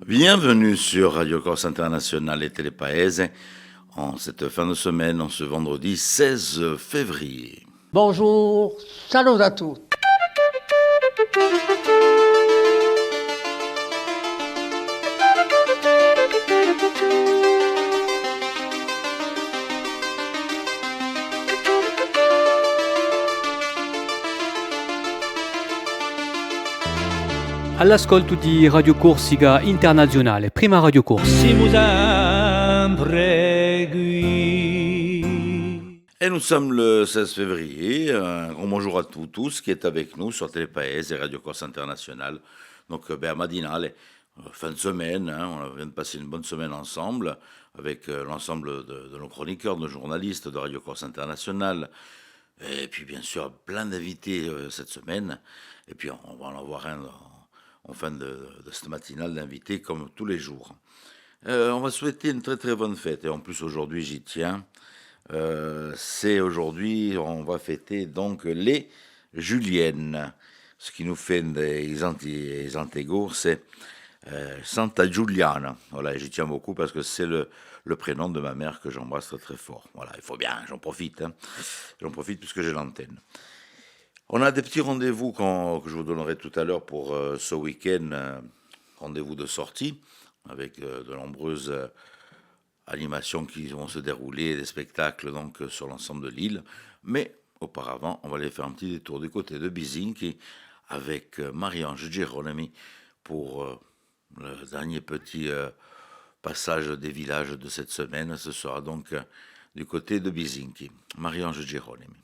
Bienvenue sur Radio Corse International et Télépaese en cette fin de semaine, en ce vendredi 16 février. Bonjour, salut à tous. All'ascolto di Radio Corsica Internazionale, prima Radio Corse. Et nous sommes le 16 février. Un grand bonjour à tous qui est avec nous sur Télépaese et Radio Corse International. Donc, à Madinale, fin de semaine, on vient de passer une bonne semaine ensemble avec l'ensemble de nos chroniqueurs, de nos journalistes de Radio Corse International. Et puis, bien sûr, plein d'invités cette semaine. Et puis, on va en avoir un en fin de cette matinale d'invités comme tous les jours. On va souhaiter une très très bonne fête. Et en plus, aujourd'hui, j'y tiens. C'est aujourd'hui, on va fêter donc les Juliennes. Ce qui nous fait des Antégours, c'est Santa Giuliana. Voilà, j'y tiens beaucoup parce que c'est le prénom de ma mère que j'embrasse très très fort. Voilà, il faut bien, j'en profite. J'en profite puisque j'ai l'antenne. On a des petits rendez-vous que je vous donnerai tout à l'heure pour ce week-end, rendez-vous de sortie, avec de nombreuses animations qui vont se dérouler, des spectacles donc sur l'ensemble de l'île. Mais auparavant, on va aller faire un petit détour du côté de Bisinchi avec Marie-Ange Geronimi pour le dernier petit passage des villages de cette semaine. Ce sera donc du côté de Bisinchi. Marie-Ange Geronimi.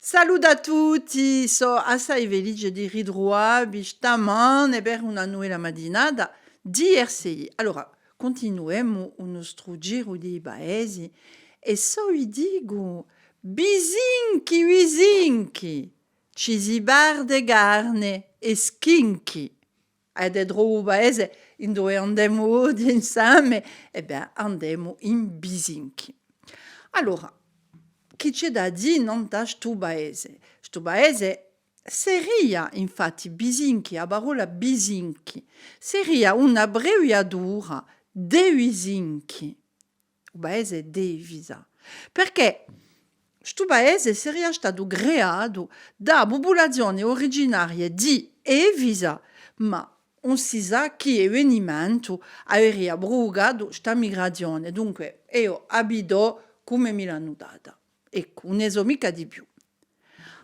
Salut a tutti, so assai felice di ritrovare stamane per una nuova mattinata di RCI. Allora, continuiamo il nostro giro di paesi e so vi dico, bisinchi, visinchi, ci si barde carne e schinchi. Ed è un paese in dove andiamo insieme, andiamo in bisinchi. Allora, chi c'è da dire non da sto paese? Sto paese seria, infatti, bisinchi, la parola bisinchi, seria un'abbreviatura de visinchi. Il paese de Visa. Perché sto paese seria stato creato da popolazioni originarie di Evisa, ma non si sa chi avvenimento aveva provocato questa migrazione. Dunque, io abito come mi l'hanno data. Ecco, non ne so mica di più.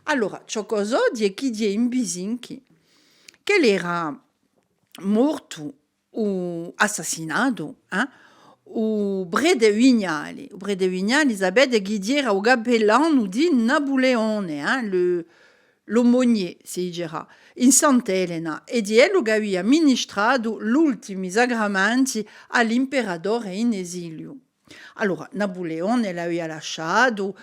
Allora, ciò cosa di chi di in Bisinchi, che era morto o assassinato, o Brede Vignali. O Brede Vignali, sapete chi era o cappellano di Napoleone, l'aumônier, si dirà, in Sant'Elena, e di ello che aveva amministrato gli ultimi sacramenti all'imperatore in esilio. Allora, Napoleone l'aveva lasciato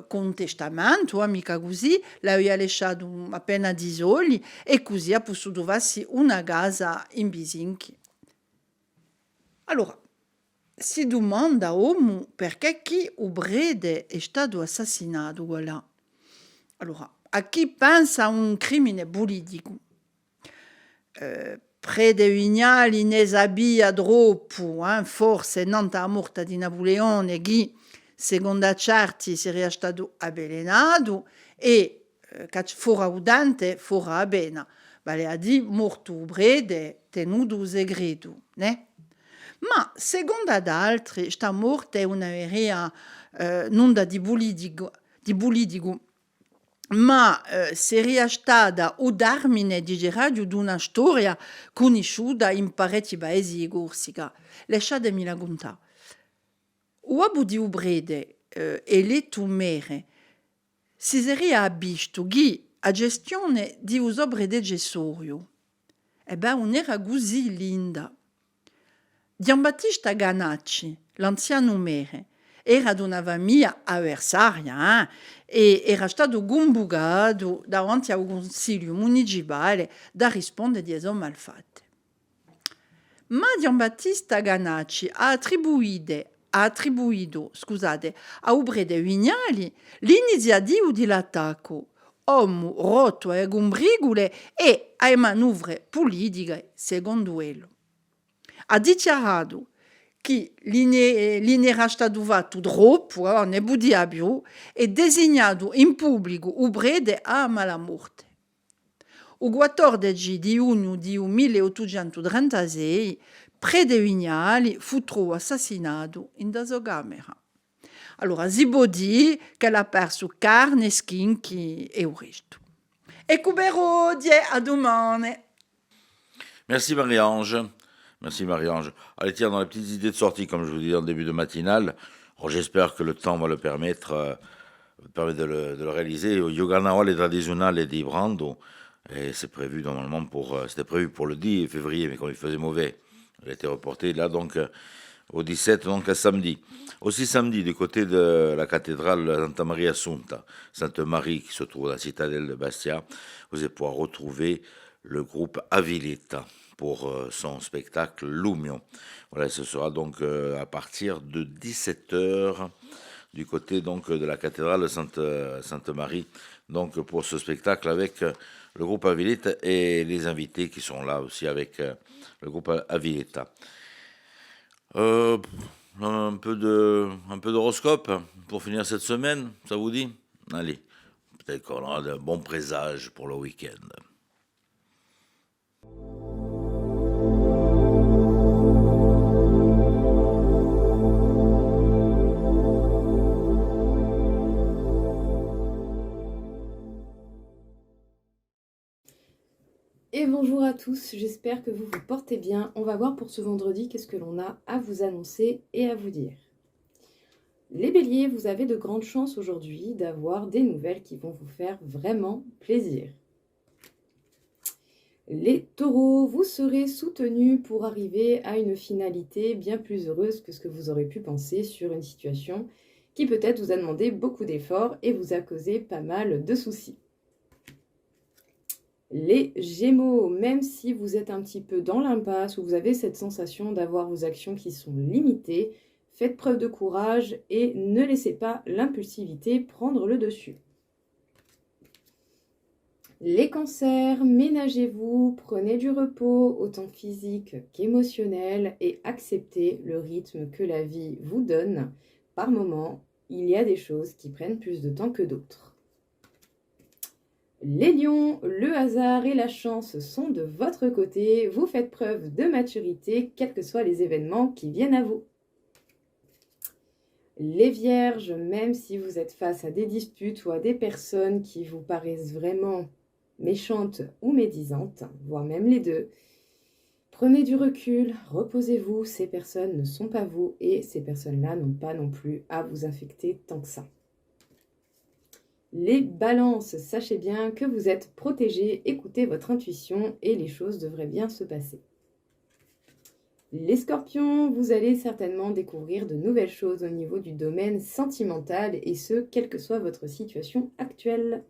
con testamento, mica così, l'aveva lasciato appena 10 soldi e così ha potuto farsi una casa in Bisinchi. Allora, si domanda uomo perché chi Brede è stato assassinato, voilà. Allora, a chi pensa a un crimine politico? Brede Vignali ne sabia troppo, forse non la morte di Napoleone, che secondo certi sarebbe stato avvelenato e fora udente, fora bene. Vale a dire, morto Brede, tenuto segreto, né? Ma secondo ad altri, questa morte è una vera non di politico, ma seria stata o termine di radio di una storia conosciuta in parecchi paesi di Corsica. Lasciatemi raccontare. O abu di Brede e le tumere si sarebbe visto che a gestione di uso Brede Gessorio non era così linda. Giambattista Ganacci, l'anziano mere, era di una famiglia avversaria e era stato convocato davanti al consiglio municipale da rispondere di esso malfatte. Ma Giambattista Ganacci ha attribuito a Brede Vignali l'iniziativa dell'attacco uomo rotto e gombrigule e alle manovre politiche secondo ello. Ha dichiarato che l'era stato fatto troppo, ne budia più, e designato in pubblico un prete a malamorte. Il 14 di giugno di 1836, prete Vignali fu trovato assassinato in da sua camera. Allora, si può dire che ha perso carne, skinchi e il resto. E cubero die a domani. Merci Marie-Ange. Merci Marie-Ange. Allez, tiens, dans les petites idées de sortie, comme je vous disais en début de matinale, j'espère que le temps va le permettre, de le réaliser. Yoga Nawal et traditionnel et di Brando. Et c'est prévu normalement c'était prévu pour le 10 février, mais comme il faisait mauvais, il a été reporté là donc au 17, donc à samedi. Aussi samedi, du côté de la cathédrale Santa Maria Assunta, Sainte Marie qui se trouve dans la citadelle de Bastia, vous allez pouvoir retrouver le groupe Aviletta pour son spectacle Lumio. Voilà, ce sera donc à partir de 17h du côté donc de la cathédrale de Sainte Marie, donc pour ce spectacle avec le groupe Aviletta et les invités qui sont là aussi avec le groupe Aviletta. Un peu d'horoscope pour finir cette semaine, ça vous dit? Allez, peut-être qu'on aura de bons présages pour le week-end. Et bonjour à tous, j'espère que vous vous portez bien. On va voir pour ce vendredi qu'est-ce que l'on a à vous annoncer et à vous dire. Les béliers, vous avez de grandes chances aujourd'hui d'avoir des nouvelles qui vont vous faire vraiment plaisir. Les taureaux, vous serez soutenus pour arriver à une finalité bien plus heureuse que ce que vous aurez pu penser sur une situation qui peut-être vous a demandé beaucoup d'efforts et vous a causé pas mal de soucis. Les Gémeaux, même si vous êtes un petit peu dans l'impasse ou vous avez cette sensation d'avoir vos actions qui sont limitées, faites preuve de courage et ne laissez pas l'impulsivité prendre le dessus. Les Cancers, ménagez-vous, prenez du repos, autant physique qu'émotionnel, et acceptez le rythme que la vie vous donne. Par moments, il y a des choses qui prennent plus de temps que d'autres. Les lions, le hasard et la chance sont de votre côté. Vous faites preuve de maturité, quels que soient les événements qui viennent à vous. Les vierges, même si vous êtes face à des disputes ou à des personnes qui vous paraissent vraiment méchantes ou médisantes, voire même les deux, prenez du recul, reposez-vous, ces personnes ne sont pas vous et ces personnes-là n'ont pas non plus à vous infecter tant que ça. Les balances, sachez bien que vous êtes protégés, écoutez votre intuition et les choses devraient bien se passer. Les scorpions, vous allez certainement découvrir de nouvelles choses au niveau du domaine sentimental et ce, quelle que soit votre situation actuelle.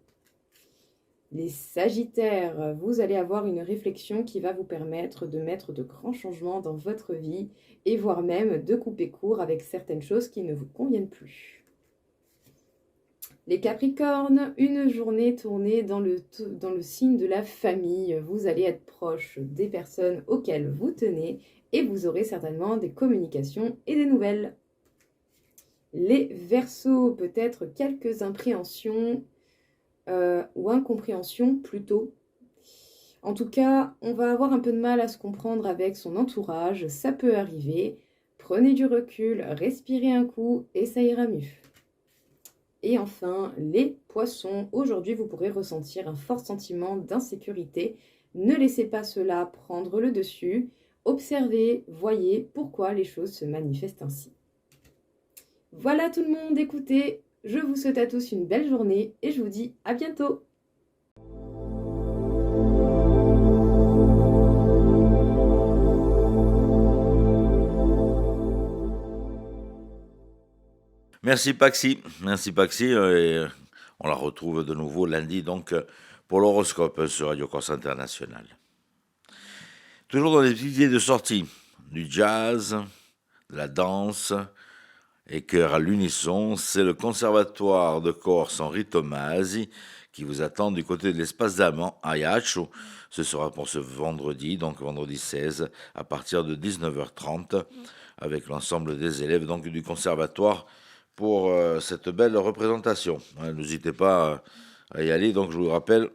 Les sagittaires, vous allez avoir une réflexion qui va vous permettre de mettre de grands changements dans votre vie et voire même de couper court avec certaines choses qui ne vous conviennent plus. Les Capricornes, une journée tournée dans le signe de la famille. Vous allez être proche des personnes auxquelles vous tenez et vous aurez certainement des communications et des nouvelles. Les Verseaux, peut-être quelques impréhensions ou incompréhensions plutôt. En tout cas, on va avoir un peu de mal à se comprendre avec son entourage, ça peut arriver. Prenez du recul, respirez un coup et ça ira mieux. Et enfin, les poissons, aujourd'hui vous pourrez ressentir un fort sentiment d'insécurité. Ne laissez pas cela prendre le dessus. Observez, voyez pourquoi les choses se manifestent ainsi. Voilà tout le monde, écoutez, je vous souhaite à tous une belle journée et je vous dis à bientôt. Merci Paxi, et on la retrouve de nouveau lundi donc pour l'horoscope sur Radio Corse International. Toujours dans les idées de sortie, du jazz, de la danse et chœur à l'unisson, c'est le Conservatoire de Corse Henri Tomasi qui vous attend du côté de l'espace d'Amant à Ajaccio. Ce sera pour ce vendredi, donc vendredi 16, à partir de 19h30, avec l'ensemble des élèves donc, du conservatoire pour cette belle représentation. N'hésitez pas à y aller, donc je vous rappelle,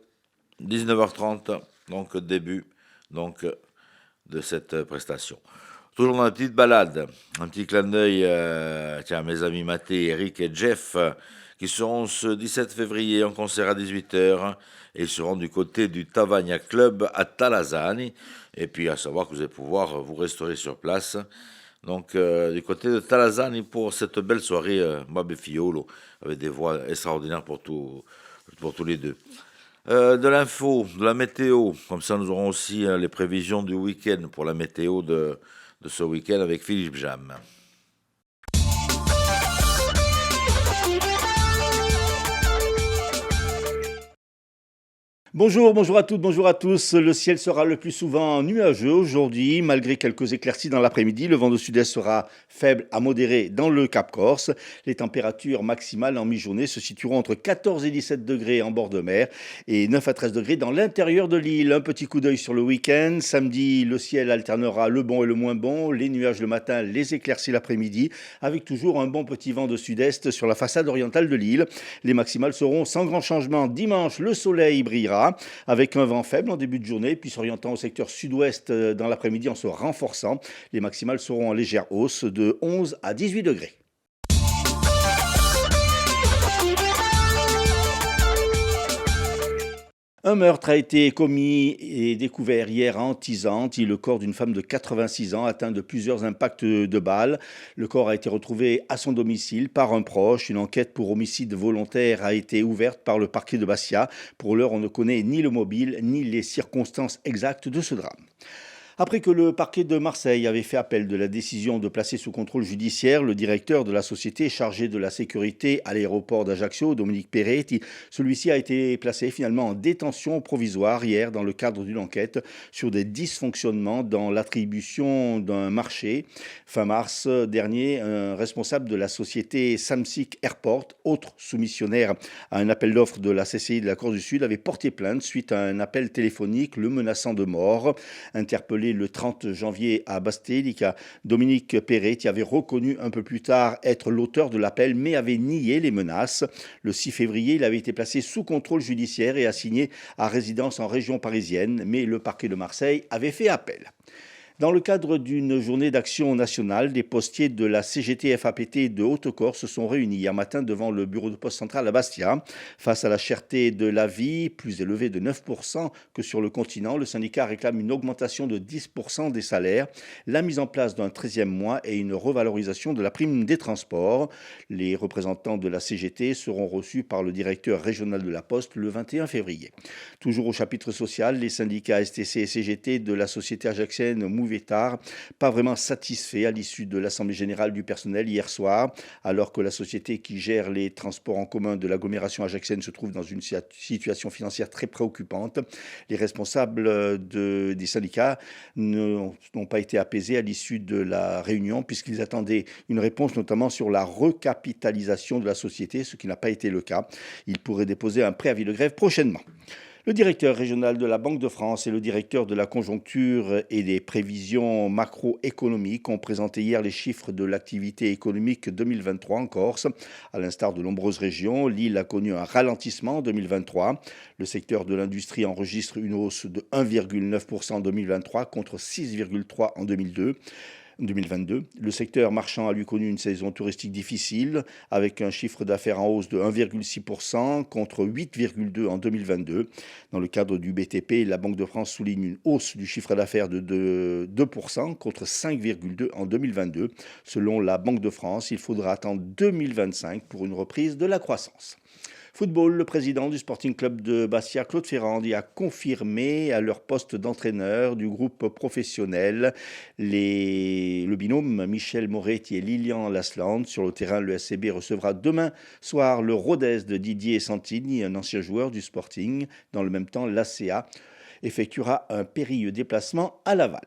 19h30, donc début donc, de cette prestation. Toujours dans la petite balade, un petit clin d'œil à mes amis Mathé, Eric et Jeff, qui seront ce 17 février en concert à 18h, et ils seront du côté du Tavagna Club à Talazzani, et puis à savoir que vous allez pouvoir vous restaurer sur place, donc du côté de Talazzani pour cette belle soirée Babbe Fiolo, avec des voix extraordinaires pour tous les deux. De l'info, de la météo, comme ça nous aurons aussi les prévisions du week-end pour la météo de ce week-end avec Philippe Jam. Bonjour à toutes, bonjour à tous. Le ciel sera le plus souvent nuageux aujourd'hui, malgré quelques éclaircies dans l'après-midi. Le vent de sud-est sera faible à modéré dans le Cap Corse. Les températures maximales en mi-journée se situeront entre 14 et 17 degrés en bord de mer et 9 à 13 degrés dans l'intérieur de l'île. Un petit coup d'œil sur le week-end. Samedi, le ciel alternera le bon et le moins bon. Les nuages le matin, les éclaircies l'après-midi, avec toujours un bon petit vent de sud-est sur la façade orientale de l'île. Les maximales seront sans grand changement. Dimanche, le soleil brillera, avec un vent faible en début de journée, puis s'orientant au secteur sud-ouest dans l'après-midi en se renforçant. Les maximales seront en légère hausse de 11 à 18 degrés. Un meurtre a été commis et découvert hier à Antizantes. Le corps d'une femme de 86 ans atteint de plusieurs impacts de balles. Le corps a été retrouvé à son domicile par un proche. Une enquête pour homicide volontaire a été ouverte par le parquet de Bastia. Pour l'heure, on ne connaît ni le mobile ni les circonstances exactes de ce drame. Après que le parquet de Marseille avait fait appel de la décision de placer sous contrôle judiciaire le directeur de la société chargée de la sécurité à l'aéroport d'Ajaccio, Dominique Peretti, celui-ci a été placé finalement en détention provisoire hier dans le cadre d'une enquête sur des dysfonctionnements dans l'attribution d'un marché. Fin mars dernier, un responsable de la société Samsic Airport, autre soumissionnaire à un appel d'offres de la CCI de la Corse du Sud, avait porté plainte suite à un appel téléphonique le menaçant de mort. Interpellé le 30 janvier à Bastelica, Dominique Peretti avait reconnu un peu plus tard être l'auteur de l'appel, mais avait nié les menaces. Le 6 février, il avait été placé sous contrôle judiciaire et assigné à résidence en région parisienne, mais le parquet de Marseille avait fait appel. Dans le cadre d'une journée d'action nationale, des postiers de la CGT FAPT de Haute-Corse se sont réunis hier matin devant le bureau de poste central à Bastia. Face à la cherté de la vie, plus élevée de 9% que sur le continent, le syndicat réclame une augmentation de 10% des salaires, la mise en place d'un 13e mois et une revalorisation de la prime des transports. Les représentants de la CGT seront reçus par le directeur régional de la Poste le 21 février. Toujours au chapitre social, les syndicats STC et CGT de la société ajaxienne Mouvetard, pas vraiment satisfait à l'issue de l'Assemblée générale du personnel hier soir, alors que la société qui gère les transports en commun de l'agglomération ajaxienne se trouve dans une situation financière très préoccupante. Les responsables des syndicats n'ont pas été apaisés à l'issue de la réunion puisqu'ils attendaient une réponse notamment sur la recapitalisation de la société, ce qui n'a pas été le cas. Ils pourraient déposer un préavis de grève prochainement. Le directeur régional de la Banque de France et le directeur de la conjoncture et des prévisions macroéconomiques ont présenté hier les chiffres de l'activité économique 2023 en Corse. À l'instar de nombreuses régions, l'île a connu un ralentissement en 2023. Le secteur de l'industrie enregistre une hausse de 1,9% en 2023 contre 6,3% en 2022. Le secteur marchand a lui connu une saison touristique difficile avec un chiffre d'affaires en hausse de 1,6% contre 8,2% en 2022. Dans le cadre du BTP, la Banque de France souligne une hausse du chiffre d'affaires de 2% contre 5,2% en 2022. Selon la Banque de France, il faudra attendre 2025 pour une reprise de la croissance. Football, le président du Sporting Club de Bastia, Claude Ferrandi, a confirmé à leur poste d'entraîneur du groupe professionnel le binôme Michel Moretti et Lilian Lasland. Sur le terrain, le SCB recevra demain soir le Rodez de Didier Santini, un ancien joueur du Sporting. Dans le même temps, l'ACA effectuera un périlleux déplacement à Laval.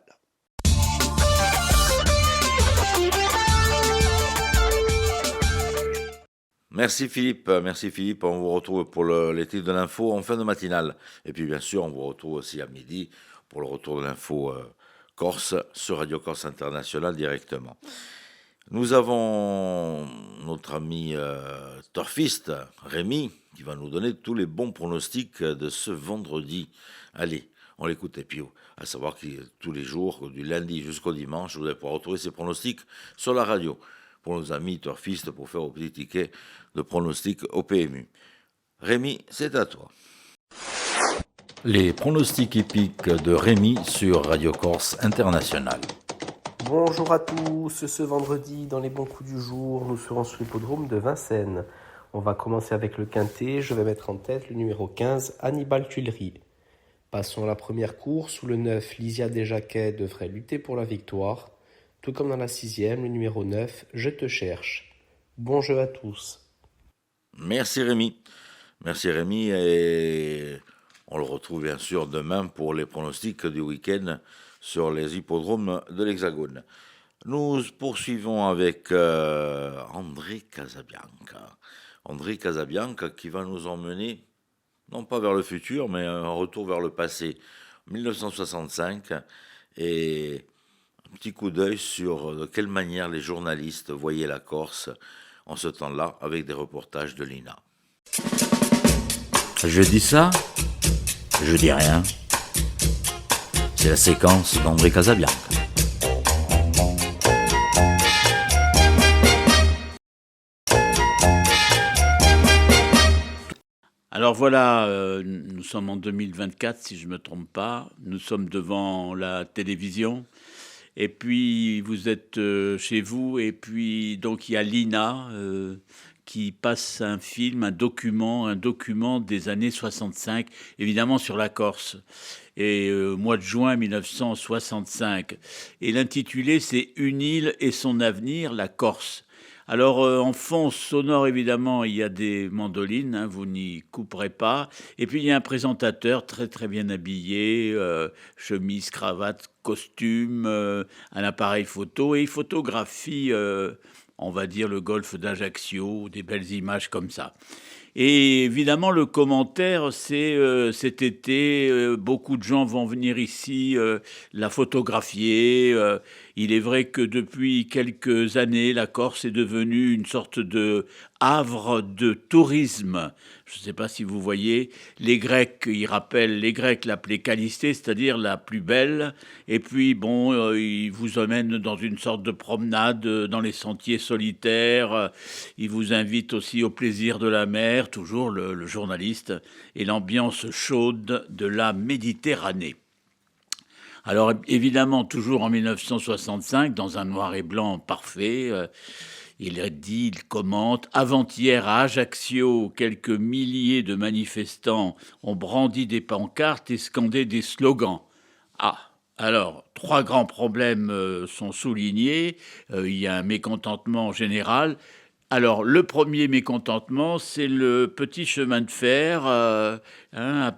Merci Philippe, merci Philippe. On vous retrouve pour les titres de l'info en fin de matinale. Et puis bien sûr, on vous retrouve aussi à midi pour le retour de l'info Corse sur Radio Corse International directement. Nous avons notre ami turfiste Rémi qui va nous donner tous les bons pronostics de ce vendredi. Allez, on l'écoute. Et puis, à savoir que tous les jours, du lundi jusqu'au dimanche, vous allez pouvoir retrouver ces pronostics sur la radio pour nos amis turfistes pour faire au petit ticket de pronostics au PMU. Rémi, c'est à toi. Les pronostics hippiques de Rémi sur Radio Corse International. Bonjour à tous, ce vendredi dans les bons coups du jour, nous serons sur l'hippodrome de Vincennes. On va commencer avec le quintet, je vais mettre en tête le numéro 15, Hannibal Tuileries. Passons à la première course où le 9, Lysia Desjacquet devrait lutter pour la victoire. Tout comme dans la 6e, le numéro 9, Je te cherche. Bon jeu à tous. Merci Rémi. Merci Rémi et on le retrouve bien sûr demain pour les pronostics du week-end sur les hippodromes de l'Hexagone. Nous poursuivons avec André Casabianca. André Casabianca qui va nous emmener, non pas vers le futur, mais un retour vers le passé, 1965, et un petit coup d'œil sur de quelle manière les journalistes voyaient la Corse en ce temps-là, avec des reportages de l'INA. Je dis ça, je dis rien. C'est la séquence d'André Casabianca. Alors voilà, nous sommes en 2024, si je ne me trompe pas. Nous sommes devant la télévision. Et puis, vous êtes chez vous. Et puis, donc, il y a l'INA qui passe un film, un document des années 65, évidemment sur la Corse. Et mois de juin 1965. Et l'intitulé, c'est « Une île et son avenir, la Corse ». Alors, en fond sonore, évidemment, il y a des mandolines, hein, vous n'y couperez pas. Et puis, il y a un présentateur très, très bien habillé, chemise, cravate, costume, un appareil photo. Et il photographie, on va dire, le golfe d'Ajaccio, des belles images comme ça. Et évidemment, le commentaire, c'est cet été, beaucoup de gens vont venir ici la photographier. Il est vrai que depuis quelques années, la Corse est devenue une sorte de havre de tourisme. Je ne sais pas si vous voyez, les Grecs, ils rappellent, les Grecs l'appelaient Calistée, c'est-à-dire la plus belle. Et puis, bon, ils vous emmènent dans une sorte de promenade dans les sentiers solitaires. Ils vous invitent aussi au plaisir de la mer, toujours le journaliste, et l'ambiance chaude de la Méditerranée. Alors évidemment, toujours en 1965, dans un noir et blanc parfait, il commente « Avant-hier à Ajaccio, quelques milliers de manifestants ont brandi des pancartes et scandé des slogans. » Ah, alors, 3 grands problèmes sont soulignés. Il y a un mécontentement général. Alors, le premier mécontentement, c'est le petit chemin de fer, à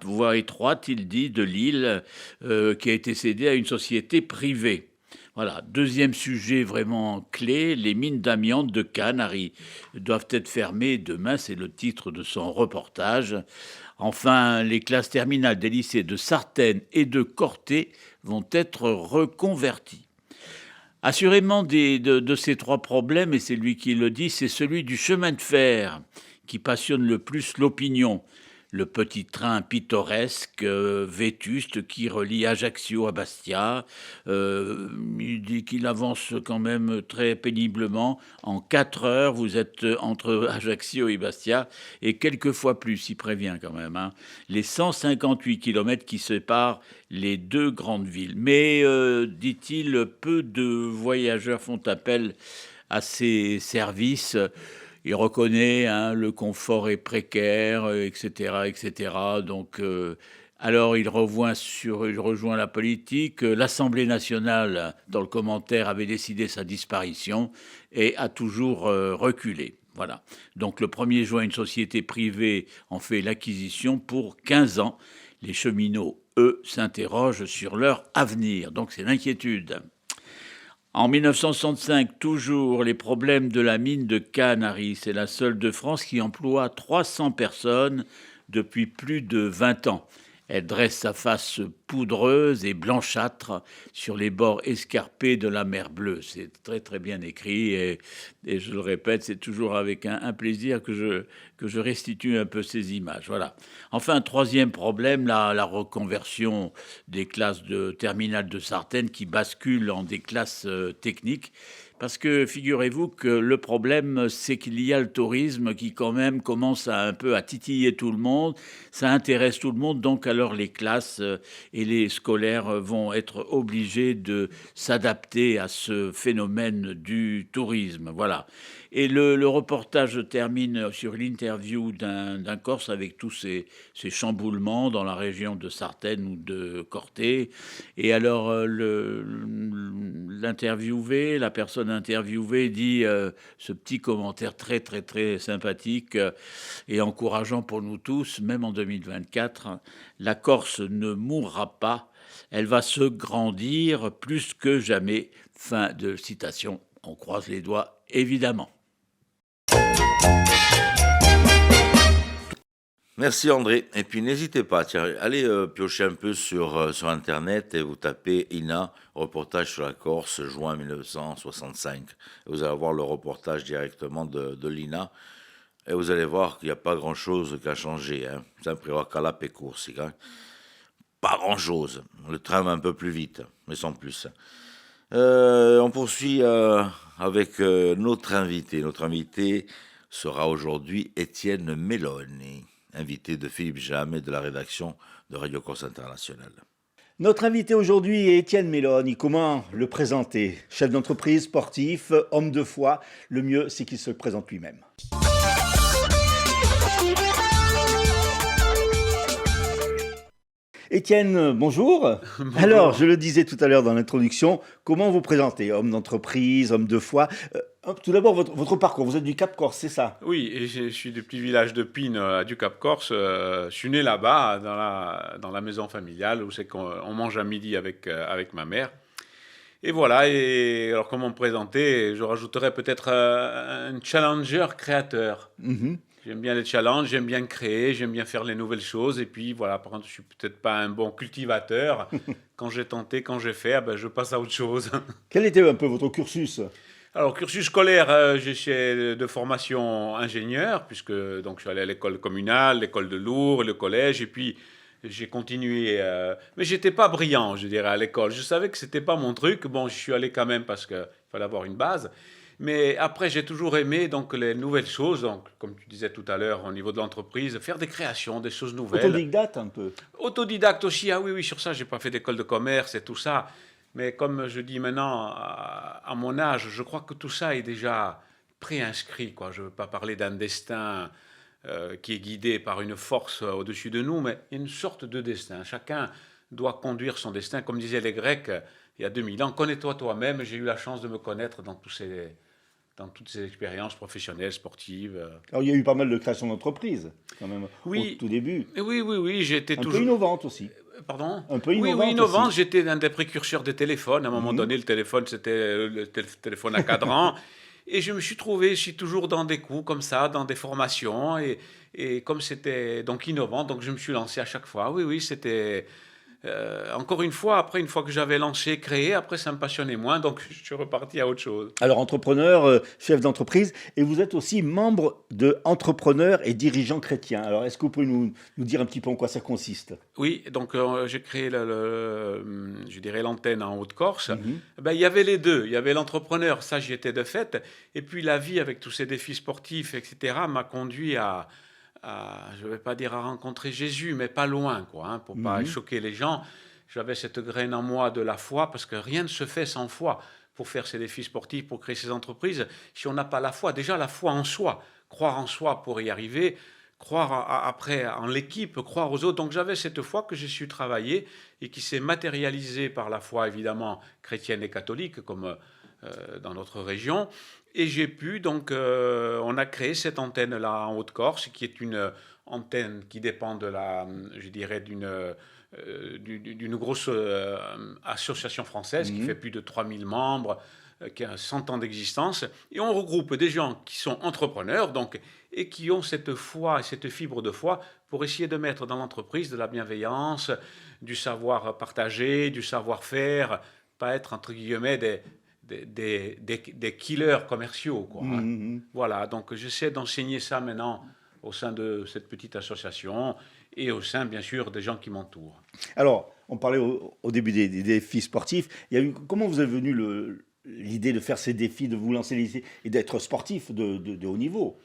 voie étroite, il dit, de l'île, qui a été cédé à une société privée. Voilà. Deuxième sujet vraiment clé, les mines d'amiante de Canary doivent être fermées demain, c'est le titre de son reportage. Enfin, les classes terminales des lycées de Sartène et de Corté vont être reconverties. Assurément, de ces 3 problèmes, et c'est lui qui le dit, c'est celui du chemin de fer qui passionne le plus l'opinion. Le petit train pittoresque, vétuste, qui relie Ajaccio à Bastia. Il dit qu'il avance quand même très péniblement. En 4 heures, vous êtes entre Ajaccio et Bastia, et quelquefois plus, il prévient quand même. Hein. Les 158 kilomètres qui séparent les 2 grandes villes. Mais, dit-il, peu de voyageurs font appel à ces services. Il reconnaît le confort est précaire, etc., etc. Donc, alors il rejoint la politique. L'Assemblée nationale, dans le commentaire, avait décidé sa disparition et a toujours reculé. Voilà. Donc le 1er juin, une société privée en fait l'acquisition pour 15 ans. Les cheminots, eux, s'interrogent sur leur avenir. Donc c'est l'inquiétude. En 1965, toujours, les problèmes de la mine de Canary. C'est la seule de France qui emploie 300 personnes depuis plus de 20 ans. Elle dresse sa face poudreuse et blanchâtre sur les bords escarpés de la mer Bleue. C'est très très bien écrit et je le répète, c'est toujours avec un plaisir que je restitue un peu ces images. Voilà. Enfin, troisième problème, la reconversion des classes de terminale de Sartène qui basculent en des classes techniques. Parce que figurez-vous que le problème, c'est qu'il y a le tourisme qui quand même commence un peu à titiller tout le monde. Ça intéresse tout le monde, donc alors les classes et les scolaires vont être obligés de s'adapter à ce phénomène du tourisme. Voilà. Et le reportage termine sur l'interview d'un Corse avec tous ces chamboulements dans la région de Sartène ou de Corté. Et alors, l'interviewé, la personne interviewée dit ce petit commentaire très, très, très sympathique et encourageant pour nous tous, même en 2024. La Corse ne mourra pas, elle va se grandir plus que jamais. Fin de citation. On croise les doigts, évidemment. Merci André. Et puis n'hésitez pas, tiens, allez piocher un peu sur Internet et vous tapez INA, reportage sur la Corse, juin 1965. Et vous allez voir le reportage directement de l'INA. Et vous allez voir qu'il n'y a pas grand-chose qui a changé. Hein. Sempre Calap et course. Hein. Pas grand-chose. Le train va un peu plus vite, mais sans plus. On poursuit avec notre invité. Notre invité sera aujourd'hui Étienne Meloni, invité de Philippe Jamet de la rédaction de Radio Corse International. Notre invité aujourd'hui est Étienne Meloni. Comment le présenter? Chef d'entreprise, sportif, homme de foi. Le mieux, c'est qu'il se présente lui-même. Étienne, bonjour. Bonjour. Alors, je le disais tout à l'heure dans l'introduction, comment vous présentez? Homme d'entreprise, homme de foi. Tout d'abord, votre parcours. Vous êtes du Cap Corse, c'est ça? Oui, et je suis du petit village de Pine, du Cap Corse. Je suis né là-bas, dans la maison familiale, où c'est qu'on mange à midi avec ma mère. Et voilà, et alors comment me présenter? Je rajouterais peut-être un challenger créateur. J'aime bien les challenges, j'aime bien créer, j'aime bien faire les nouvelles choses. Et puis voilà, par contre, je suis peut-être pas un bon cultivateur. Quand j'ai tenté, quand j'ai fait, je passe à autre chose. Quel était un peu votre cursus? Alors, cursus scolaire, j'ai fait de formation ingénieur, puisque donc, je suis allé à l'école communale, l'école de Lourdes, le collège, et puis j'ai continué. Mais j'étais pas brillant, je dirais, à l'école. Je savais que c'était pas mon truc. Bon, je suis allé quand même parce qu'il fallait avoir une base. Mais après, j'ai toujours aimé donc, les nouvelles choses, donc, comme tu disais tout à l'heure, au niveau de l'entreprise, faire des créations, des choses nouvelles. Autodidacte un peu? Autodidacte aussi, ah oui, sur ça, j'ai pas fait d'école de commerce et tout ça. Mais comme je dis maintenant, à mon âge, je crois que tout ça est déjà préinscrit, quoi. Je ne veux pas parler d'un destin qui est guidé par une force au-dessus de nous, mais il y a une sorte de destin. Chacun doit conduire son destin. Comme disaient les Grecs il y a 2000 ans, connais-toi toi-même. J'ai eu la chance de me connaître dans toutes ces expériences professionnelles, sportives. Alors, il y a eu pas mal de créations d'entreprises, quand même, oui, au tout début. Oui, j'étais toujours... Un peu innovante aussi. Pardon? Un peu innovante. Oui, innovante. Aussi. J'étais un des précurseurs des téléphones. À un moment donné, le téléphone, c'était le téléphone à cadran. Et je me suis trouvé, je suis toujours dans des coups comme ça, dans des formations. Et comme c'était donc innovant, donc je me suis lancé à chaque fois. Oui, c'était... encore une fois, après, une fois que j'avais lancé, créé, après ça me passionnait moins, donc je suis reparti à autre chose. Alors, entrepreneur, chef d'entreprise, et vous êtes aussi membre de Entrepreneurs et Dirigeants Chrétiens. Alors, est-ce que vous pouvez nous dire un petit peu en quoi ça consiste? Oui, donc j'ai créé, je dirais, l'antenne en Haute-Corse. Il y avait les deux. Il y avait l'entrepreneur, ça j'y étais de fait, et puis la vie avec tous ces défis sportifs, etc., m'a conduit je ne vais pas dire à rencontrer Jésus, mais pas loin, quoi, pour ne pas choquer les gens. J'avais cette graine en moi de la foi, parce que rien ne se fait sans foi pour faire ces défis sportifs, pour créer ces entreprises. Si on n'a pas la foi, déjà la foi en soi, croire en soi pour y arriver, croire après en l'équipe, croire aux autres. Donc j'avais cette foi que j'ai su travailler et qui s'est matérialisée par la foi, évidemment, chrétienne et catholique, comme dans notre région. Et j'ai pu, donc, on a créé cette antenne-là en Haute-Corse, qui est une antenne qui dépend de d'une grosse association française qui fait plus de 3000 membres, qui a 100 ans d'existence. Et on regroupe des gens qui sont entrepreneurs donc, et qui ont cette foi et cette fibre de foi pour essayer de mettre dans l'entreprise de la bienveillance, du savoir partagé, du savoir-faire, pas être, entre guillemets, des killers commerciaux, quoi. Voilà, donc j'essaie d'enseigner ça maintenant au sein de cette petite association et au sein, bien sûr, des gens qui m'entourent. Alors, on parlait au début des défis sportifs. Comment vous est venue l'idée de faire ces défis, de vous lancer et d'être sportif de haut niveau?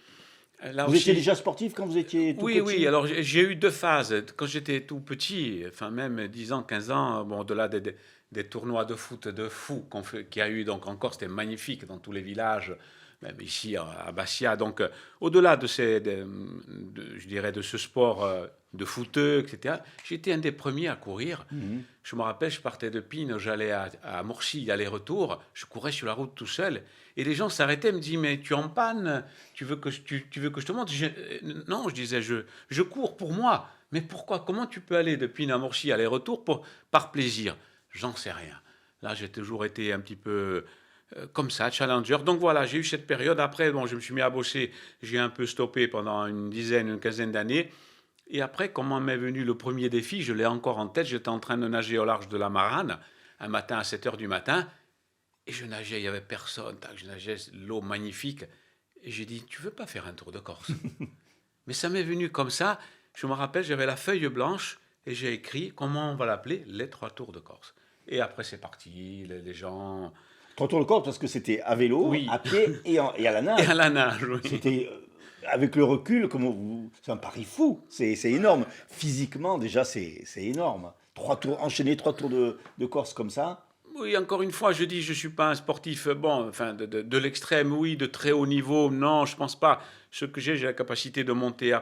Là vous aussi, étiez déjà sportif quand vous étiez tout petit? Oui, alors j'ai eu 2 phases. Quand j'étais tout petit, enfin même 10 ans, 15 ans, bon, au-delà des tournois de foot de fou qu'il y a eu, donc encore, c'était magnifique dans tous les villages, même ici à Bastia. Donc, au-delà de je dirais, de ce sport de footeux, etc., j'étais un des premiers à courir. Je me rappelle, je partais de Pine, j'allais à Mourcy, aller-retour, je courais sur la route tout seul. Et les gens s'arrêtaient et me disaient, mais tu es en panne, tu veux que je te montre? Non, je disais, je cours pour moi. Mais pourquoi? Comment tu peux aller de Pine à Mourcy, aller-retour, par plaisir? J'en sais rien. Là, j'ai toujours été un petit peu comme ça, challenger. Donc voilà, j'ai eu cette période. Après, bon, je me suis mis à bosser. J'ai un peu stoppé pendant une quinzaine d'années. Et après, comment m'est venu le premier défi, je l'ai encore en tête. J'étais en train de nager au large de la Marane, un matin à 7 h du matin. Et je nageais, il n'y avait personne. Je nageais, l'eau magnifique. Et j'ai dit, tu veux pas faire un tour de Corse? Mais ça m'est venu comme ça. Je me rappelle, j'avais la feuille blanche et j'ai écrit, comment on va l'appeler? Les 3 tours de Corse. Et après, c'est parti, les gens... 3 tours de Corse, parce que c'était à vélo, oui, à pied et à la nage. Et à la nage, oui. C'était, avec le recul, c'est un pari fou. C'est énorme. Physiquement, déjà, c'est énorme. 3 tours, enchaîner 3 tours de Corse comme ça. Oui, encore une fois, je dis, je ne suis pas un sportif, bon, enfin, de l'extrême, oui, de très haut niveau, non, je ne pense pas. Ce que j'ai la capacité de monter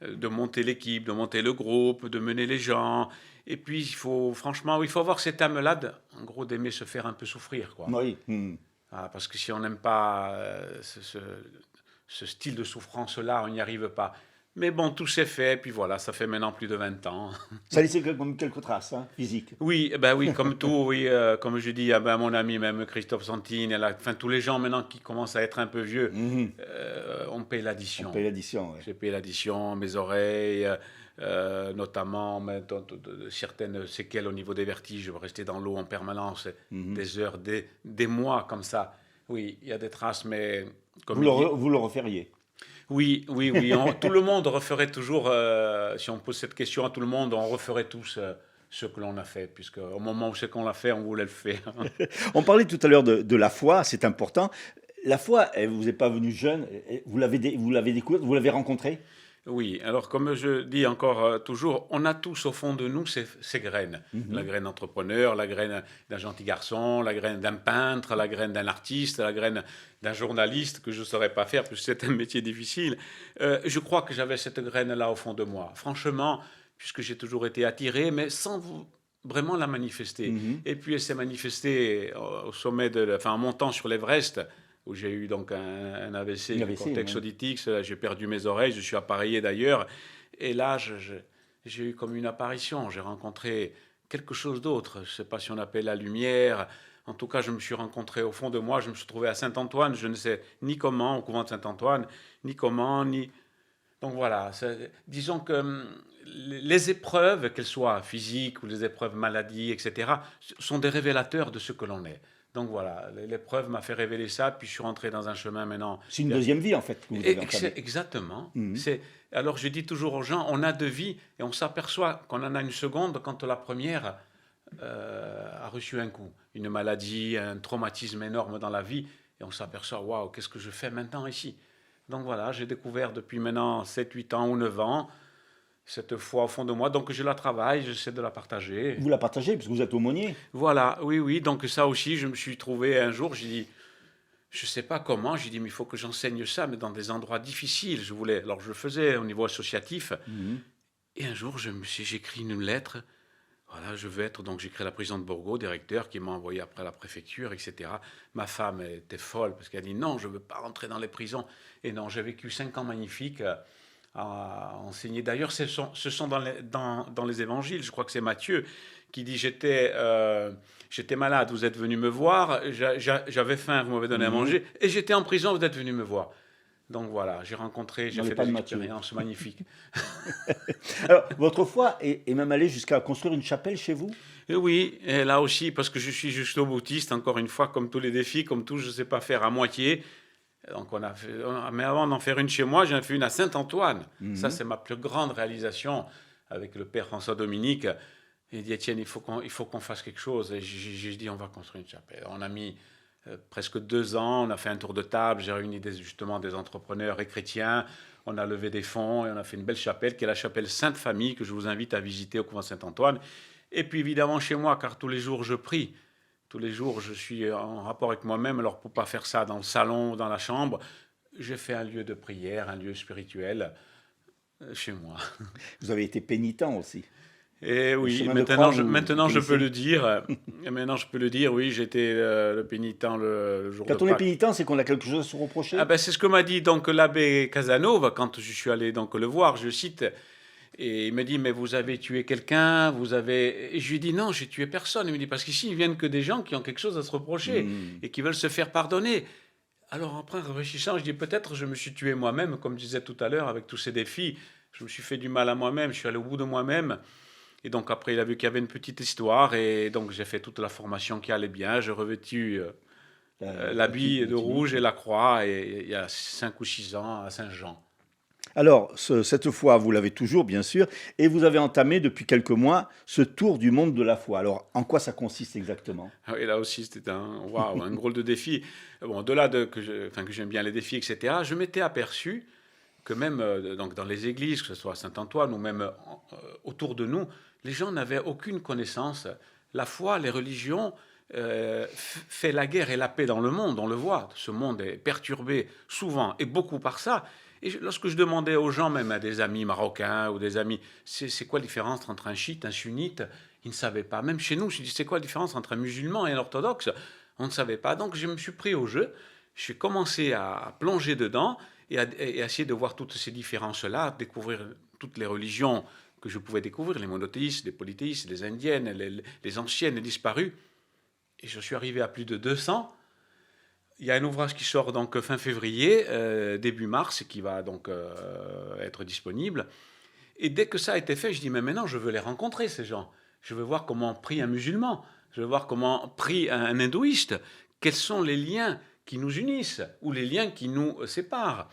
de monter l'équipe, de monter le groupe, de mener les gens. Et puis, franchement, il faut avoir cette âme-là, en gros, d'aimer se faire un peu souffrir, quoi. Oui. Parce que si on n'aime pas ce style de souffrance-là, on n'y arrive pas. Mais bon, tout s'est fait, puis voilà, ça fait maintenant plus de 20 ans. Ça a laissé quelques traces, hein, physiques. Oui, comme tout, oui, comme je dis à mon ami, même Christophe Santine, tous les gens maintenant qui commencent à être un peu vieux, on paye l'addition. On paye l'addition, oui. J'ai payé l'addition, mes oreilles, notamment certaines séquelles au niveau des vertiges, rester dans l'eau en permanence, des heures, des mois comme ça. Oui, il y a des traces, mais... Vous le referiez? Oui. Tout le monde referait toujours, si on pose cette question à tout le monde, on referait tous ce que l'on a fait, puisque au moment où c'est qu'on l'a fait, on voulait le faire. On parlait tout à l'heure de la foi, c'est important. La foi, elle vous est pas venue jeune, vous l'avez découverte, vous l'avez rencontrée? Oui, alors comme je dis encore toujours, on a tous au fond de nous ces graines. La graine d'entrepreneur, la graine d'un gentil garçon, la graine d'un peintre, la graine d'un artiste, la graine d'un journaliste que je ne saurais pas faire parce que c'est un métier difficile. Je crois que j'avais cette graine-là au fond de moi. Franchement, puisque j'ai toujours été attiré, mais sans vraiment la manifester. Et puis elle s'est manifestée au sommet en montant sur l'Everest, où j'ai eu donc un AVC, du cortex auditif. J'ai perdu mes oreilles, je suis appareillé d'ailleurs. Et là, j'ai eu comme une apparition. J'ai rencontré quelque chose d'autre. Je ne sais pas si on appelle la lumière. En tout cas, je me suis rencontré au fond de moi. Je me suis trouvé à Saint-Antoine. Je ne sais ni comment, au couvent de Saint-Antoine, ni comment, ni... Donc voilà, disons que les épreuves, qu'elles soient physiques ou les épreuves maladies, etc., sont des révélateurs de ce que l'on est. Donc voilà, l'épreuve m'a fait révéler ça, puis je suis rentré dans un chemin maintenant. C'est une deuxième vie en fait que vous avez entamée. Exactement. Alors je dis toujours aux gens, on a 2 vies et on s'aperçoit qu'on en a une seconde quand la première a reçu un coup, une maladie, un traumatisme énorme dans la vie, et on s'aperçoit, waouh, qu'est-ce que je fais maintenant ici? Donc voilà, j'ai découvert depuis maintenant 7, 8 ans ou 9 ans cette foi au fond de moi, donc je la travaille, j'essaie de la partager. Vous la partagez parce que vous êtes aumônier. Voilà, oui, donc ça aussi, je me suis trouvé un jour, j'ai dit, je ne sais pas comment, j'ai dit, mais il faut que j'enseigne ça, mais dans des endroits difficiles, alors je le faisais au niveau associatif, et un jour, j'ai écrit une lettre, voilà, je veux être, donc j'ai écrit à la présidente de Borgo, directeur, qui m'a envoyé après à la préfecture, etc. Ma femme était folle, parce qu'elle a dit, non, je ne veux pas rentrer dans les prisons, et non, j'ai vécu 5 ans magnifiques, à enseigner. D'ailleurs, ce sont dans les évangiles, je crois que c'est Matthieu qui dit j'étais malade, vous êtes venu me voir, j'avais faim, vous m'avez donné à manger, et j'étais en prison, vous êtes venu me voir. Donc voilà, j'ai fait des expériences magnifiques. Alors, votre foi est même allée jusqu'à construire une chapelle chez vous? Et oui, et là aussi, parce que je suis jusqu'au boutiste, encore une fois, comme tous les défis, comme tout, je ne sais pas faire à moitié. Donc mais avant d'en faire une chez moi, j'en ai fait une à Saint-Antoine. Ça, c'est ma plus grande réalisation avec le père François Dominique. Il dit, Étienne, il faut qu'on fasse quelque chose. Et j'ai dit, on va construire une chapelle. On a mis presque 2 ans, on a fait un tour de table, j'ai réuni justement des entrepreneurs et chrétiens, on a levé des fonds et on a fait une belle chapelle qui est la chapelle Sainte-Famille que je vous invite à visiter au couvent Saint-Antoine. Et puis évidemment chez moi, car tous les jours je prie, tous les jours je suis en rapport avec moi-même, alors pour ne pas faire ça dans le salon, dans la chambre, j'ai fait un lieu de prière, un lieu spirituel chez moi. Vous avez été pénitent aussi. Et oui, maintenant je peux le dire. Maintenant je peux le dire, oui, j'étais le pénitent le jour de Pâques. Quand on est pénitent, c'est qu'on a quelque chose à se reprocher? C'est ce que m'a dit donc l'abbé Casanova quand je suis allé donc le voir, je cite, et il me dit, mais vous avez tué quelqu'un, Et je lui dis, non, j'ai tué personne. Il me dit, parce qu'ici, ils viennent que des gens qui ont quelque chose à se reprocher et qui veulent se faire pardonner. Alors après, réfléchissant, je dis, peut-être je me suis tué moi-même, comme je disais tout à l'heure, avec tous ces défis. Je me suis fait du mal à moi-même, je suis allé au bout de moi-même. Et donc après, il a vu qu'il y avait une petite histoire, et donc j'ai fait toute la formation qui allait bien. J'ai revêtu l'habit de rouge et la croix, et il y a 5 ou 6 ans, à Saint-Jean. Alors, cette foi, vous l'avez toujours, bien sûr, et vous avez entamé depuis quelques mois ce tour du monde de la foi. Alors, en quoi ça consiste exactement? Et là aussi, c'était un drôle de défi. Bon, au-delà que j'aime bien les défis, etc., je m'étais aperçu que même donc dans les églises, que ce soit à Saint-Antoine ou même autour de nous, les gens n'avaient aucune connaissance. La foi, les religions, fait la guerre et la paix dans le monde, on le voit. Ce monde est perturbé souvent et beaucoup par ça. Et lorsque je demandais aux gens, même à des amis marocains ou des amis, c'est quoi la différence entre un chiite, un sunnite? Ils ne savaient pas. Même chez nous, je dis, c'est quoi la différence entre un musulman et un orthodoxe? On ne savait pas. Donc je me suis pris au jeu. J'ai commencé à plonger dedans et à essayer de voir toutes ces différences-là, découvrir toutes les religions que je pouvais découvrir, les monothéistes, les polythéistes, les indiennes, les anciennes, les disparues. Et je suis arrivé à plus de 200. Il y a un ouvrage qui sort donc fin février, début mars, qui va donc être disponible. Et dès que ça a été fait, je dis, mais maintenant, je veux les rencontrer, ces gens. Je veux voir comment prie un musulman. Je veux voir comment prie un hindouiste. Quels sont les liens qui nous unissent ou les liens qui nous séparent.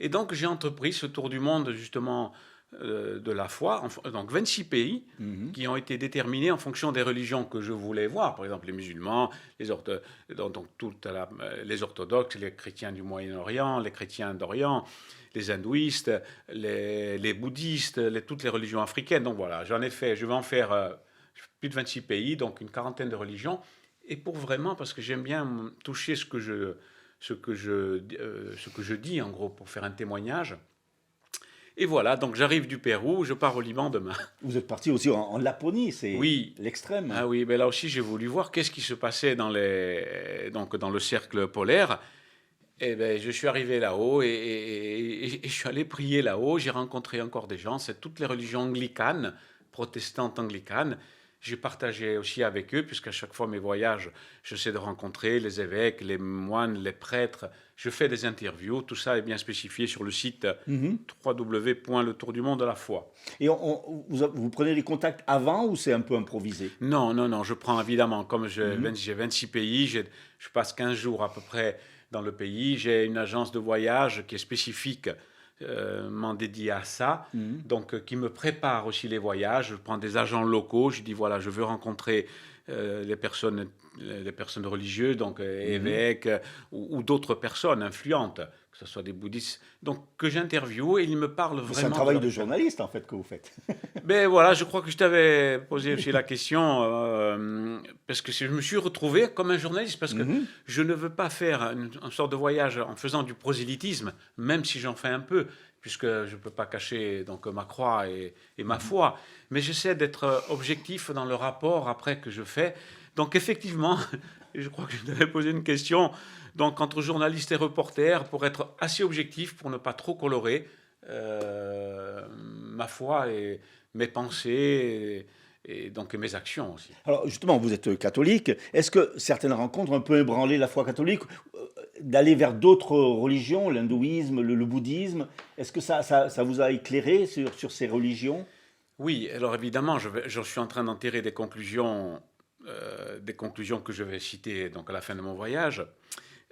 Et donc, j'ai entrepris ce tour du monde, justement, de la foi, donc 26 pays qui ont été déterminés en fonction des religions que je voulais voir, par exemple les musulmans, les orthodoxes, les chrétiens du Moyen-Orient, les chrétiens d'Orient, les hindouistes, les bouddhistes, toutes les religions africaines. Donc voilà, je vais en faire plus de 26 pays, donc une quarantaine de religions, et pour vraiment, parce que j'aime bien toucher ce que je dis, en gros, pour faire un témoignage. Et voilà, donc j'arrive du Pérou, je pars au Liban demain. Vous êtes parti aussi en Laponie, c'est l'extrême. Ah oui, mais là aussi j'ai voulu voir qu'est-ce qui se passait dans le cercle polaire. Et ben, je suis arrivé là-haut et je suis allé prier là-haut. J'ai rencontré encore des gens, c'est toutes les religions anglicanes, protestantes anglicanes. J'ai partagé aussi avec eux, puisqu'à chaque fois mes voyages, j'essaie de rencontrer les évêques, les moines, les prêtres. Je fais des interviews. Tout ça est bien spécifié sur le site www.letourdumonde de la foi. Et vous prenez des contacts avant ou c'est un peu improvisé? Non. Je prends évidemment, comme j'ai 26 pays, je passe 15 jours à peu près dans le pays. J'ai une agence de voyage qui est spécifique m'en dédié à ça, donc qui me prépare aussi les voyages. Je prends des agents locaux, je dis voilà, je veux rencontrer les personnes religieuses, donc évêques ou d'autres personnes influentes, que ce soit des bouddhistes, donc que j'interviewe et ils me parlent vraiment. C'est un travail de journaliste en fait que vous faites. Ben voilà, je crois que je t'avais posé aussi la question parce que je me suis retrouvé comme un journaliste parce que je ne veux pas faire une sorte de voyage en faisant du prosélytisme, même si j'en fais un peu, puisque je ne peux pas cacher donc ma croix et ma foi, mais j'essaie d'être objectif dans le rapport après que je fais. Donc effectivement, je crois que je t'avais posé une question, donc entre journaliste et reporter, pour être assez objectif, pour ne pas trop colorer, ma foi et mes pensées et donc mes actions aussi. Alors justement, vous êtes catholique. Est-ce que certaines rencontres ont un peu ébranlé la foi catholique, d'aller vers d'autres religions, l'hindouisme, le bouddhisme? Est-ce que ça vous a éclairé sur ces religions? Oui, alors évidemment, je suis en train d'en tirer des conclusions que je vais citer donc à la fin de mon voyage.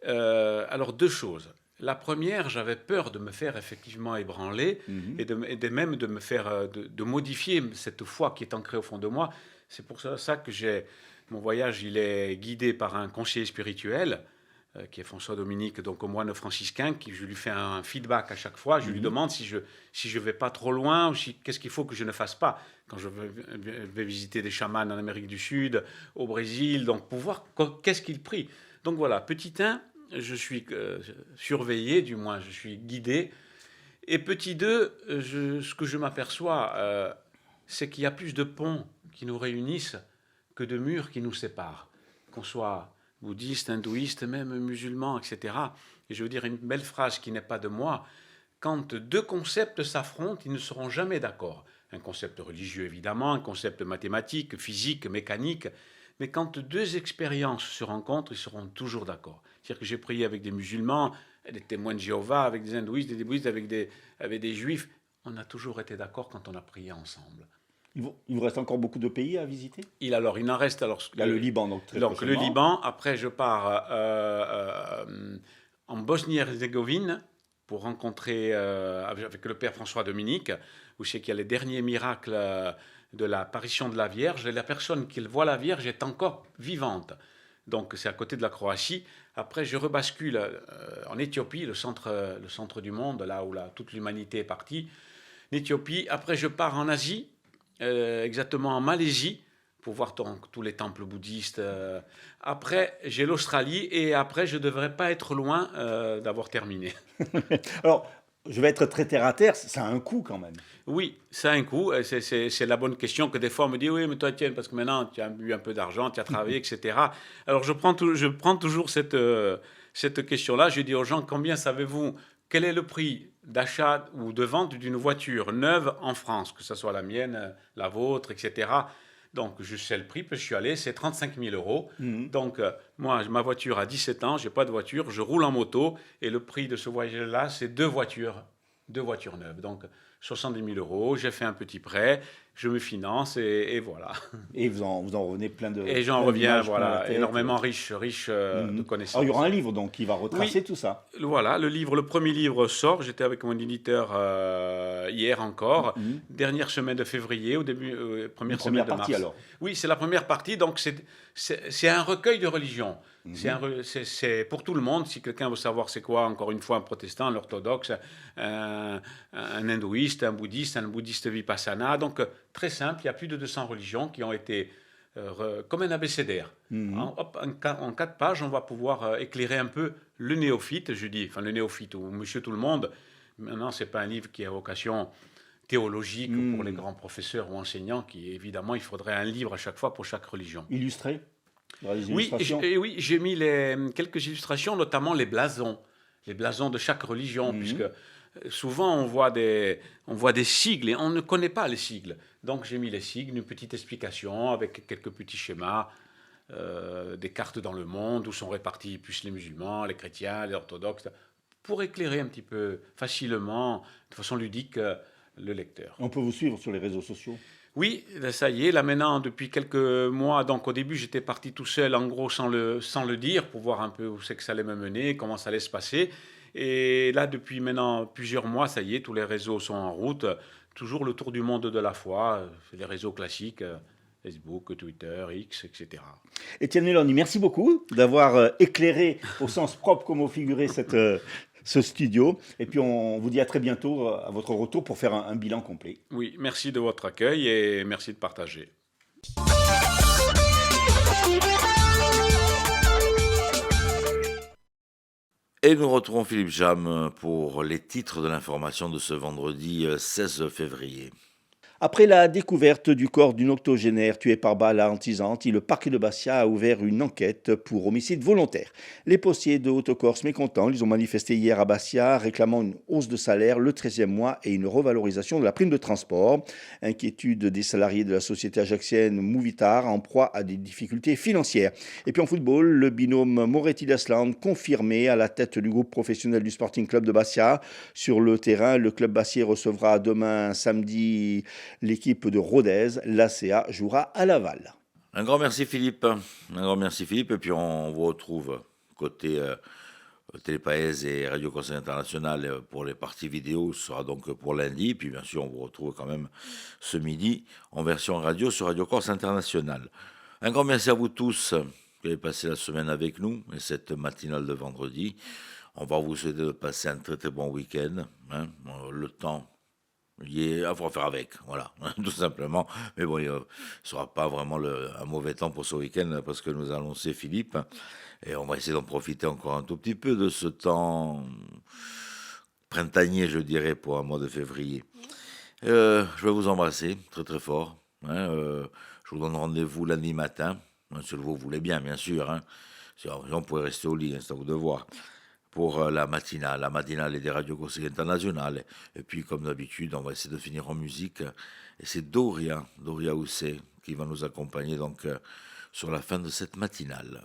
Alors deux choses. La première, j'avais peur de me faire effectivement ébranler et même de me faire de modifier cette foi qui est ancrée au fond de moi. C'est pour ça que mon voyage, il est guidé par un conseiller spirituel qui est François Dominique, donc au moine franciscain, je lui fais un feedback à chaque fois. Je lui demande si je vais pas trop loin ou qu'est-ce qu'il faut que je ne fasse pas quand je vais visiter des chamans en Amérique du Sud, au Brésil, donc pour voir qu'est-ce qu'il prie. Donc voilà, petit 1, je suis surveillé, du moins je suis guidé. Et petit 2, ce que je m'aperçois, c'est qu'il y a plus de ponts qui nous réunissent que de murs qui nous séparent. Qu'on soit bouddhiste, hindouiste, même musulman, etc. Et je veux dire une belle phrase qui n'est pas de moi. Quand deux concepts s'affrontent, ils ne seront jamais d'accord. Un concept religieux, évidemment, un concept mathématique, physique, mécanique. Mais quand deux expériences se rencontrent, ils seront toujours d'accord. C'est-à-dire que j'ai prié avec des musulmans, des témoins de Jéhovah, avec des hindouistes, des bouddhistes, avec des juifs. On a toujours été d'accord quand on a prié ensemble. Il vous reste encore beaucoup de pays à visiter? Il en reste. Alors, il y a le Liban, donc très donc le Liban. Après, je pars en Bosnie-Herzégovine pour rencontrer avec le père François Dominique, où c'est qu'il y a les derniers miracles de l'apparition de la Vierge. Et la personne qui voit la Vierge est encore vivante. Donc c'est à côté de la Croatie. Après, je rebascule en Éthiopie, le centre du monde, là où toute l'humanité est partie. L'Éthiopie. Après, je pars en Asie. Exactement en Malaisie, pour voir tous les temples bouddhistes. Après, j'ai l'Australie, et après, je ne devrais pas être loin d'avoir terminé. Alors, je vais être très terre à terre, ça a un coût quand même. Oui, ça a un coût. C'est la bonne question que des fois on me dit, oui, mais toi, tiens, parce que maintenant, tu as eu un peu d'argent, tu as travaillé, etc. Alors, je prends toujours cette question-là. Je dis aux gens, combien savez-vous? Quel est le prix d'achat ou de vente d'une voiture neuve en France, que ce soit la mienne, la vôtre, etc. Donc, je sais le prix, puis je suis allé, c'est 35 000 euros. Donc, moi, ma voiture a 17 ans, je n'ai pas de voiture, je roule en moto, et le prix de ce voyage-là, c'est deux voitures neuves. Donc, 70 000 euros, j'ai fait un petit prêt, je me finance, et voilà. Et vous en revenez plein de... Et j'en reviens, voilà, énormément riche de connaissances. Alors, il y aura un livre, donc, qui va retracer tout ça. Voilà, le premier livre sort, j'étais avec mon éditeur hier encore, dernière semaine de février, au début, première semaine de mars. Alors. Oui, c'est la première partie, donc c'est un recueil de religions. C'est pour tout le monde. Si quelqu'un veut savoir c'est quoi, encore une fois, un protestant, un orthodoxe, un hindouiste, un bouddhiste vipassana. Donc, très simple, il y a plus de 200 religions qui ont été comme un abécédaire. En 4 pages, on va pouvoir éclairer un peu le néophyte, je dis, enfin le néophyte ou monsieur tout le monde. Maintenant, ce n'est pas un livre qui a vocation théologique pour les grands professeurs ou enseignants, évidemment, il faudrait un livre à chaque fois pour chaque religion. Illustré? Oui, j'ai mis quelques illustrations, notamment les blasons de chaque religion, puisque souvent on voit des sigles et on ne connaît pas les sigles. Donc j'ai mis les sigles, une petite explication avec quelques petits schémas, des cartes dans le monde où sont répartis plus les musulmans, les chrétiens, les orthodoxes, pour éclairer un petit peu facilement, de façon ludique, le lecteur. On peut vous suivre sur les réseaux sociaux? Oui, ça y est, là maintenant, depuis quelques mois, donc au début j'étais parti tout seul, en gros sans le dire, pour voir un peu où c'est que ça allait me mener, comment ça allait se passer. Et là, depuis maintenant plusieurs mois, ça y est, tous les réseaux sont en route, toujours le tour du monde de la foi, les réseaux classiques, Facebook, Twitter, X, etc. Étienne Mélanie, merci beaucoup d'avoir éclairé au sens propre comme au figuré ce studio. Et puis on vous dit à très bientôt à votre retour pour faire un bilan complet. Oui, merci de votre accueil et merci de partager. Et nous retrouvons Philippe Jam pour les titres de l'information de ce vendredi 16 février. Après la découverte du corps d'une octogénaire tuée par balle à Antizanti, le parquet de Bastia a ouvert une enquête pour homicide volontaire. Les postiers de Haute-Corse mécontents, ils ont manifesté hier à Bastia, réclamant une hausse de salaire, le 13e mois et une revalorisation de la prime de transport. Inquiétude des salariés de la société ajaxienne Mouvitar en proie à des difficultés financières. Et puis en football, le binôme Moretti-Desland confirmé à la tête du groupe professionnel du Sporting Club de Bastia. Sur le terrain, le club bassier recevra demain samedi l'équipe de Rodez. L'ACA jouera à Laval. Un grand merci Philippe. Et puis on vous retrouve côté Télépaèse et Radio Conseil International pour les parties vidéo. Ce sera donc pour lundi. Puis bien sûr, on vous retrouve quand même ce midi en version radio sur Radio Corse International. Un grand merci à vous tous qui avez passé la semaine avec nous et cette matinale de vendredi. On va vous souhaiter de passer un très très bon week-end. Le temps, il faut faire avec, voilà, tout simplement. Mais bon, il ne sera pas vraiment un mauvais temps pour ce week-end parce que nous a annoncé Philippe. Et on va essayer d'en profiter encore un tout petit peu de ce temps printanier, je dirais, pour un mois de février. Je vais vous embrasser très très fort. Je vous donne rendez-vous lundi matin, si vous voulez bien sûr. Sinon, on pourrait rester au lit, c'est à vous de voir. Pour la matinale des radios conseillers internationales. Et puis, comme d'habitude, on va essayer de finir en musique. Et c'est Doria Housset, qui va nous accompagner donc sur la fin de cette matinale.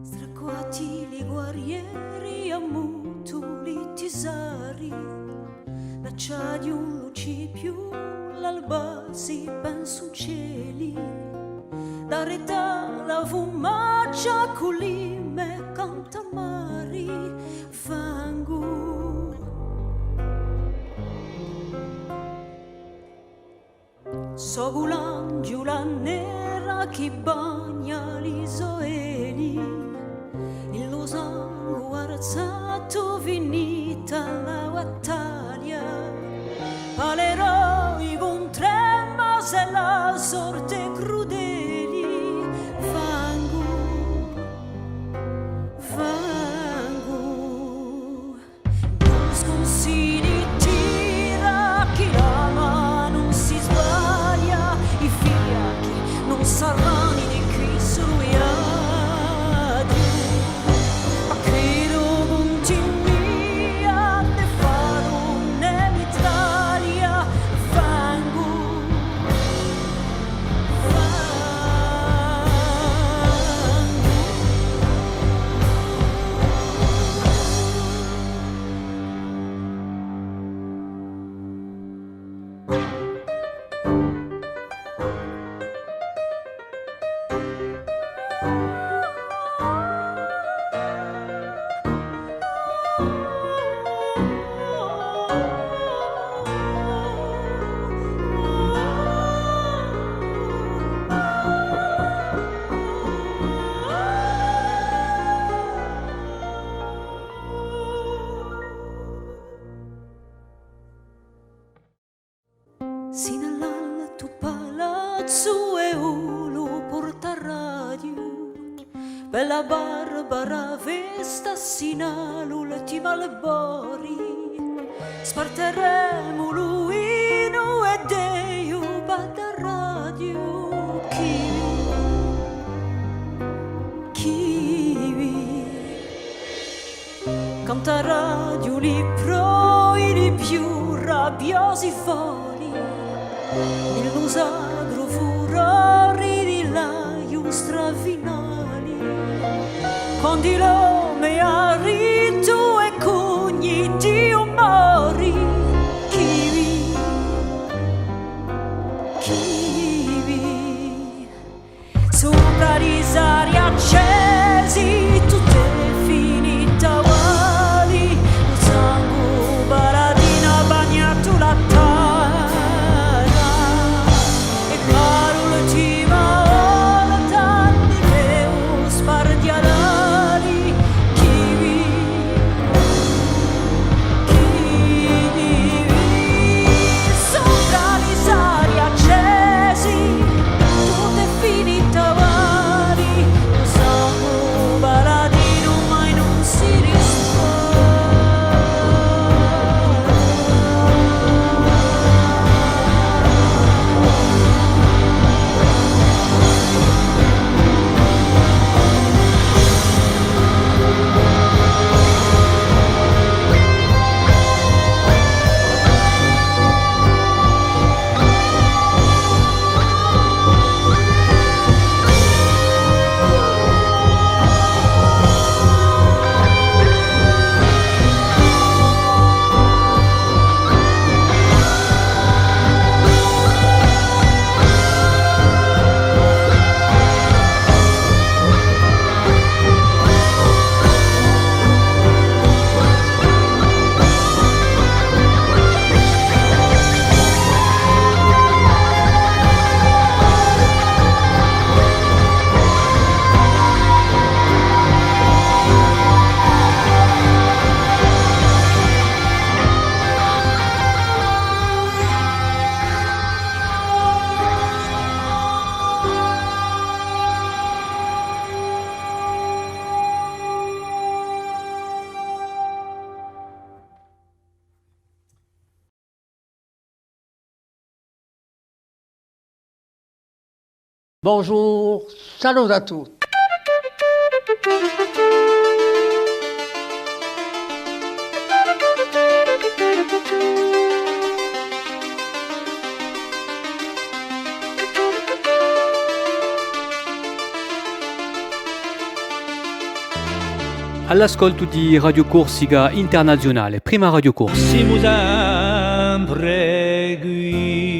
Stracquati li guerrieri a mutuli tisari, l'acciaio di un luci più, l'alba si pensa cieli, da reta la fumaccia culime canta mari fangu. Sogulan giù la nera chi bagna l'isoeli, il losango arzato finita la battaglia, all'eroi con trema se la sorte crudeli, fangu, non sconsigli tira chi ama non si sbaglia, i figliacchi non saranno di qui solo sino all'alto palazzo e uno porta radio, per la barbara festa sino l'ultima albori, sparteremo l'uino e Dio bada radio, kiwi, il nusagro furori di laiu stravinali, con di l'ome a ritu e cugni di umori, chivi, sopra risari accesi, tutte finita uguali, un sangue baradina bagnato la terra, e caro l'ultima volta di veo spardialari, chivi, sopra risari accesi, tutte finita uguali, un sangue baradino mai non si Bonjour, salut à tous. All'ascolto di Radio Corsica Internazionale, prima Radio Corsica. Si mu sempre qui